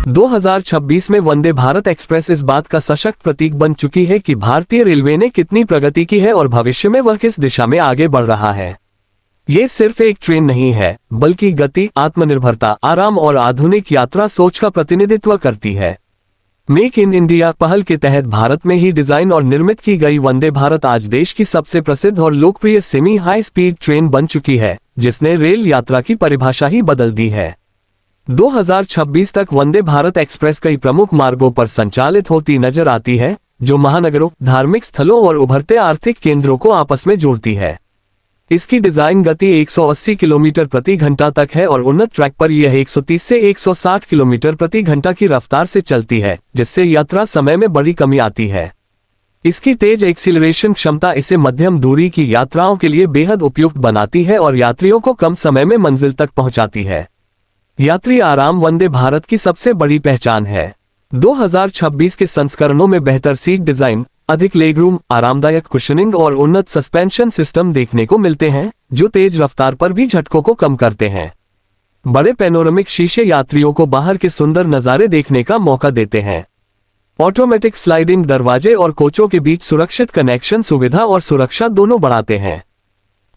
2026 में वंदे भारत एक्सप्रेस इस बात का सशक्त प्रतीक बन चुकी है कि भारतीय रेलवे ने कितनी प्रगति की है और भविष्य में वह किस दिशा में आगे बढ़ रहा है। ये सिर्फ एक ट्रेन नहीं है, बल्कि गति, आत्मनिर्भरता, आराम और आधुनिक यात्रा सोच का प्रतिनिधित्व करती है। मेक इन इंडिया पहल के तहत भारत में ही डिजाइन और निर्मित की गई वंदे भारत आज देश की सबसे प्रसिद्ध और लोकप्रिय सेमी हाई स्पीड ट्रेन बन चुकी है, जिसने रेल यात्रा की परिभाषा ही बदल दी है। 2026 तक वंदे भारत एक्सप्रेस कई प्रमुख मार्गों पर संचालित होती नजर आती है, जो महानगरों, धार्मिक स्थलों और उभरते आर्थिक केंद्रों को आपस में जोड़ती है। इसकी डिजाइन गति 180 किलोमीटर प्रति घंटा तक है और उन्नत ट्रैक पर यह 130 से 160 किलोमीटर प्रति घंटा की रफ्तार से चलती है, जिससे यात्रा समय में बड़ी कमी आती है। इसकी तेज एक्सीलरेशन क्षमता इसे मध्यम दूरी की यात्राओं के लिए बेहद उपयुक्त बनाती है और यात्रियों को कम समय में मंजिल तक पहुंचाती है। यात्री आराम वंदे भारत की सबसे बड़ी पहचान है। 2026 के संस्करणों में बेहतर सीट डिजाइन, अधिक लेगरूम, आरामदायक कुशनिंग और उन्नत सस्पेंशन सिस्टम देखने को मिलते हैं, जो तेज रफ्तार पर भी झटकों को कम करते हैं। बड़े पैनोरामिक शीशे यात्रियों को बाहर के सुंदर नज़ारे देखने का मौका देते हैं। ऑटोमेटिक स्लाइडिंग दरवाजे और कोचों के बीच सुरक्षित कनेक्शन सुविधा और सुरक्षा दोनों बढ़ाते हैं।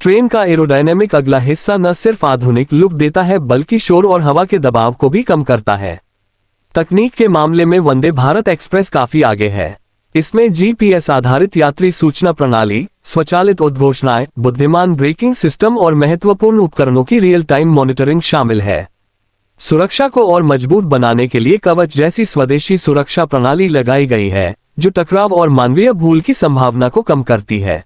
ट्रेन का एरोडायनेमिक अगला हिस्सा न सिर्फ आधुनिक लुक देता है, बल्कि शोर और हवा के दबाव को भी कम करता है। तकनीक के मामले में वंदे भारत एक्सप्रेस काफी आगे है। इसमें जीपीएस आधारित यात्री सूचना प्रणाली, स्वचालित उद्घोषणाएं, बुद्धिमान ब्रेकिंग सिस्टम और महत्वपूर्ण उपकरणों की रियल टाइम मॉनिटरिंग शामिल है। सुरक्षा को और मजबूत बनाने के लिए कवच जैसी स्वदेशी सुरक्षा प्रणाली लगाई गई है, जो टकराव और मानवीय भूल की संभावना को कम करती है।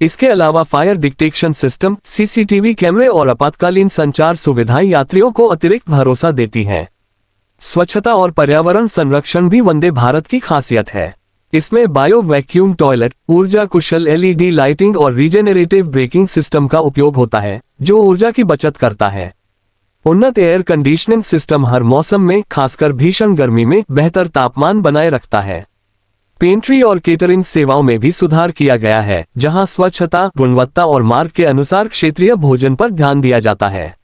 इसके अलावा फायर डिटेक्शन सिस्टम, सीसीटीवी कैमरे और आपातकालीन संचार सुविधाएं यात्रियों को अतिरिक्त भरोसा देती हैं। स्वच्छता और पर्यावरण संरक्षण भी वंदे भारत की खासियत है। इसमें बायो वैक्यूम टॉयलेट, ऊर्जा कुशल एलईडी लाइटिंग और रीजेनरेटिव ब्रेकिंग सिस्टम का उपयोग होता है, जो ऊर्जा की बचत करता है। उन्नत एयर कंडीशनिंग सिस्टम हर मौसम में, खासकर भीषण गर्मी में, बेहतर तापमान बनाए रखता है। पेंट्री और केटरिंग सेवाओं में भी सुधार किया गया है, जहां स्वच्छता, गुणवत्ता और मार्ग के अनुसार क्षेत्रीय भोजन पर ध्यान दिया जाता है।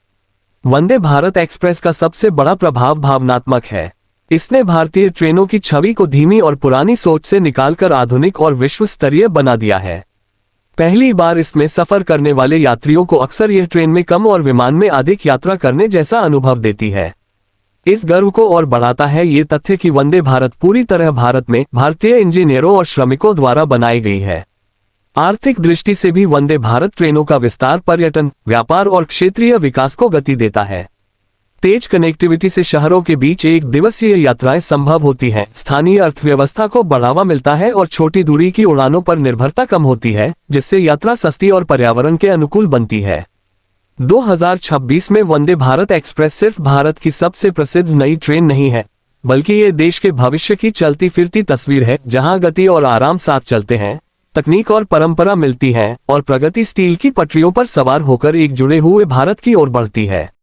वंदे भारत एक्सप्रेस का सबसे बड़ा प्रभाव भावनात्मक है। इसने भारतीय ट्रेनों की छवि को धीमी और पुरानी सोच से निकालकर आधुनिक और विश्व स्तरीय बना दिया है। पहली बार इसमें सफर करने वाले यात्रियों को अक्सर यह ट्रेन में कम और विमान में अधिक यात्रा करने जैसा अनुभव देती है। इस गर्व को और बढ़ाता है ये तथ्य कि वंदे भारत पूरी तरह भारत में भारतीय इंजीनियरों और श्रमिकों द्वारा बनाई गई है। आर्थिक दृष्टि से भी वंदे भारत ट्रेनों का विस्तार पर्यटन, व्यापार और क्षेत्रीय विकास को गति देता है। तेज कनेक्टिविटी से शहरों के बीच एक दिवसीय यात्राएं संभव होती हैं, स्थानीय अर्थव्यवस्था को बढ़ावा मिलता है और छोटी दूरी की उड़ानों पर निर्भरता कम होती है, जिससे यात्रा सस्ती और पर्यावरण के अनुकूल बनती है। 2026 में वंदे भारत एक्सप्रेस सिर्फ भारत की सबसे प्रसिद्ध नई ट्रेन नहीं है, बल्कि ये देश के भविष्य की चलती फिरती तस्वीर है, जहां गति और आराम साथ चलते हैं, तकनीक और परंपरा मिलती है और प्रगति स्टील की पटरियों पर सवार होकर एक जुड़े हुए भारत की ओर बढ़ती है।